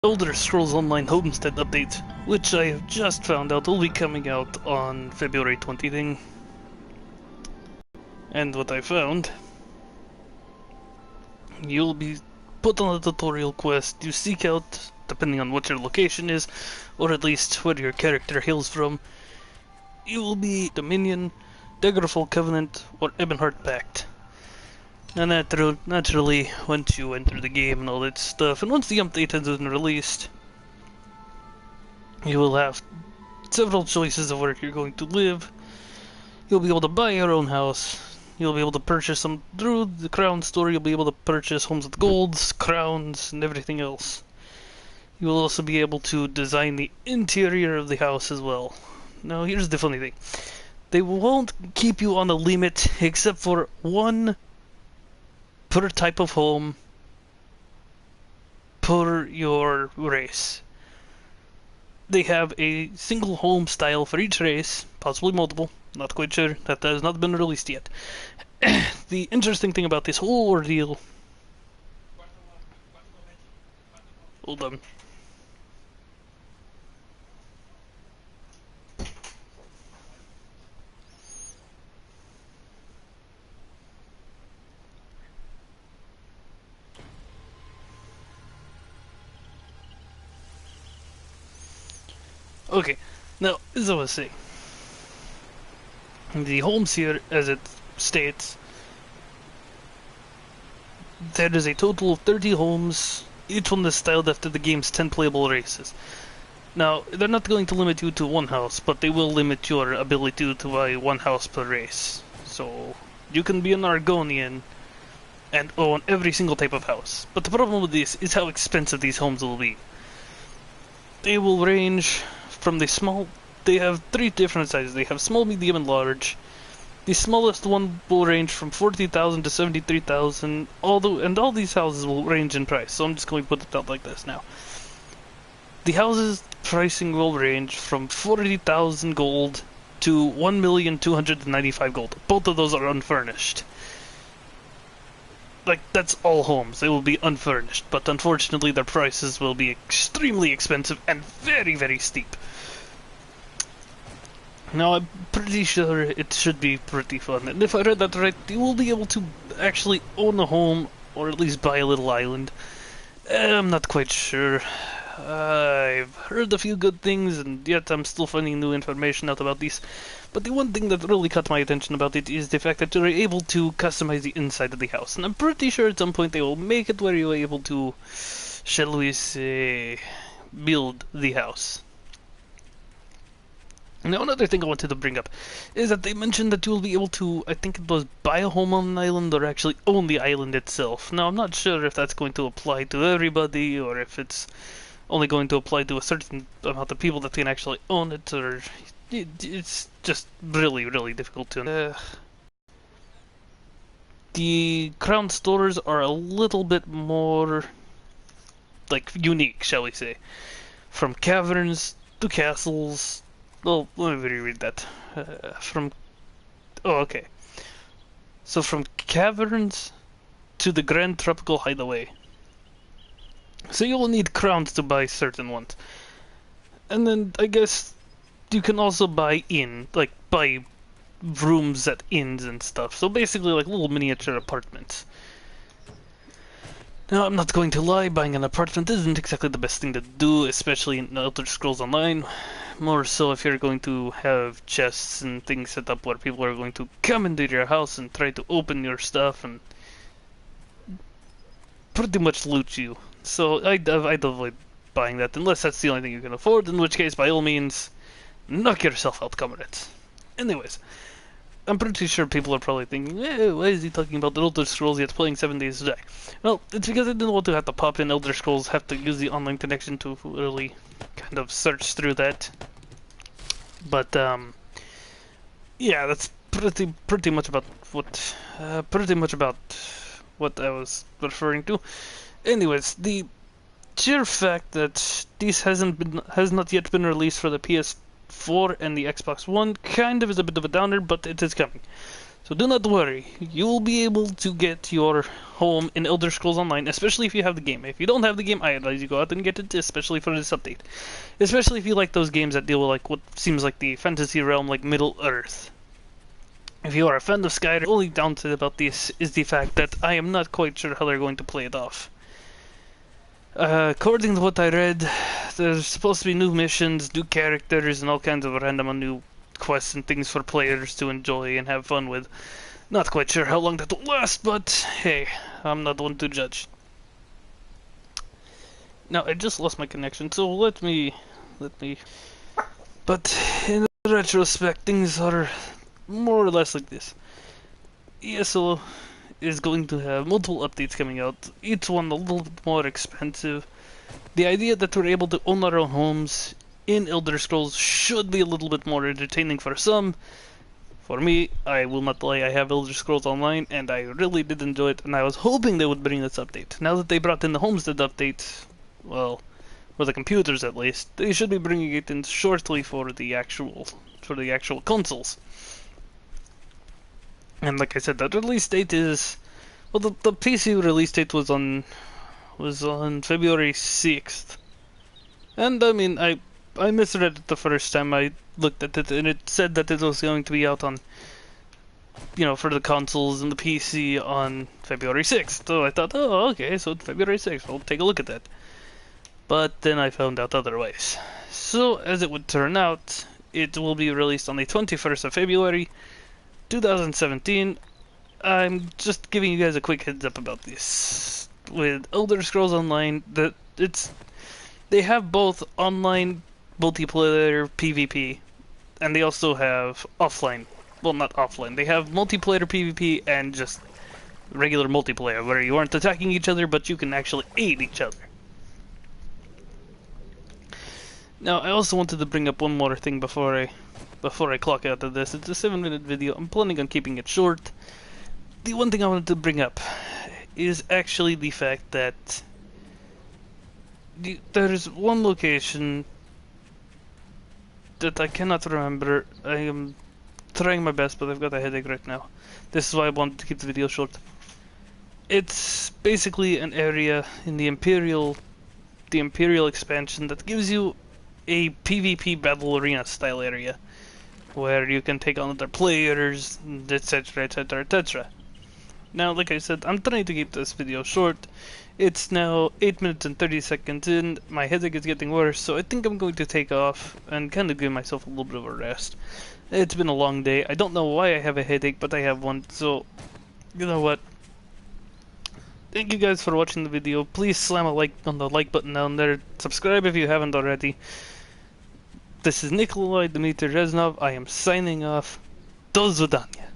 Elder Scrolls Online Homestead update, which I have just found out will be coming out on February 20th. And what I found, you'll be put on a tutorial quest. You seek out, depending on what your location is, or at least where your character hails from. You will be Dominion, Daggerfall Covenant, or Ebonheart Pact. And naturally, once you enter the game and all that stuff, and once the update has been released, you will have several choices of where you're going to live. You'll be able to buy your own house. You'll be able to purchase them through the Crown store. You'll be able to purchase homes with golds, crowns, and everything else. You will also be able to design the interior of the house as well. Now, here's the funny thing. They won't keep you on a limit except for one per type of home per your race. They have a single home style for each race, possibly multiple, not quite sure, that has not been released yet. The interesting thing about this whole ordeal... Hold on. Okay, now, as I was saying, the homes here, as it states, there is a total of 30 homes, each one is styled after the game's 10 playable races. Now, they're not going to limit you to one house, but they will limit your ability to buy one house per race. So, you can be an Argonian and own every single type of house. But the problem with this is how expensive these homes will be. They will range from the small... They have three different sizes. They have small, medium, and large. The smallest one will range from 40,000 to 73,000. All these houses will range in price. So I'm just going to put it out like this now. The houses pricing will range from 40,000 gold to 1,295,000 gold. Both of those are unfurnished. Like, that's all homes. They will be unfurnished, but unfortunately their prices will be extremely expensive and very, very steep. Now, I'm pretty sure it should be pretty fun, and if I read that right, you will be able to actually own a home, or at least buy a little island. I'm not quite sure. I've heard a few good things, and yet I'm still finding new information out about these. But the one thing that really caught my attention about it is the fact that you're able to customize the inside of the house. And I'm pretty sure at some point they will make it where you're able to, shall we say, build the house. Now, another thing I wanted to bring up is that they mentioned that you will be able to, I think it was buy a home on an island or actually own the island itself. Now, I'm not sure if that's going to apply to everybody or if it's only going to apply to a certain amount of people that can actually own it, or it's just really, really difficult to know. The crown stores are a little bit more, like, unique, shall we say. From caverns to castles. Well, let me reread that. Okay. So from caverns to the Grand Tropical Hideaway. So you will need crowns to buy certain ones. And then, I guess, you can also buy buy rooms at inns and stuff. So basically like little miniature apartments. Now, I'm not going to lie, buying an apartment isn't exactly the best thing to do, especially in Elder Scrolls Online. More so if you're going to have chests and things set up where people are going to come into your house and try to open your stuff and pretty much loot you. So I'd avoid buying that unless that's the only thing you can afford, in which case, by all means, knock yourself out, comrades. Anyways, I'm pretty sure people are probably thinking, why is he talking about the Elder Scrolls yet playing 7 days a day? Well, it's because I didn't want to have to pop in Elder Scrolls, have to use the online connection to really kind of search through that. But, yeah, that's pretty much about what I was referring to. Anyways, the sheer fact that this has not yet been released for the PS4 and the Xbox One kind of is a bit of a downer, but it is coming. So do not worry, you will be able to get your home in Elder Scrolls Online, especially if you have the game. If you don't have the game, I advise you go out and get it, especially for this update. Especially if you like those games that deal with like what seems like the fantasy realm, like Middle Earth. If you are a fan of Skyrim, the only downside about this is the fact that I am not quite sure how they're going to play it off. According to what I read, there's supposed to be new missions, new characters, and all kinds of random new quests and things for players to enjoy and have fun with. Not quite sure how long that will last, but hey, I'm not the one to judge. Now, I just lost my connection, so let me... But in retrospect, things are more or less like this. ESO is going to have multiple updates coming out, each one a little bit more expensive. The idea that we're able to own our own homes in Elder Scrolls should be a little bit more entertaining for some. For me, I will not lie, I have Elder Scrolls Online, and I really did enjoy it, and I was hoping they would bring this update. Now that they brought in the Homestead update, well, for the computers at least, they should be bringing it in shortly for the actual consoles. And like I said, the release date is, well, the PC release date was on February 6th. And I mean, I misread it the first time I looked at it, and it said that it was going to be out on, for the consoles and the PC on February 6th. So I thought, oh, okay, so it's February 6th, I'll take a look at that. But then I found out otherwise. So, as it would turn out, it will be released on the 21st of February, 2017. I'm just giving you guys a quick heads up about this. With Elder Scrolls Online, they have both online multiplayer PvP, and they also have offline. Well, not offline. They have multiplayer PvP and just regular multiplayer, where you aren't attacking each other, but you can actually aid each other. Now, I also wanted to bring up one more thing before I clock out of this. It's a 7-minute video. I'm planning on keeping it short. The one thing I wanted to bring up is actually the fact that there is one location that I cannot remember. I am trying my best, but I've got a headache right now. This is why I wanted to keep the video short. It's basically an area in the Imperial expansion that gives you a PvP battle arena style area where you can take on other players, etc, etc, etc. Now, like I said, I'm trying to keep this video short. It's now 8 minutes and 30 seconds in. My headache is getting worse, so I think I'm going to take off and kind of give myself a little bit of a rest. It's been a long day. I don't know why I have a headache, but I have one, so you know what? Thank you guys for watching the video. Please slam a like on the like button down there. Subscribe if you haven't already. This is Nikolai Dmitry Reznov. I am signing off. Do zvidanya.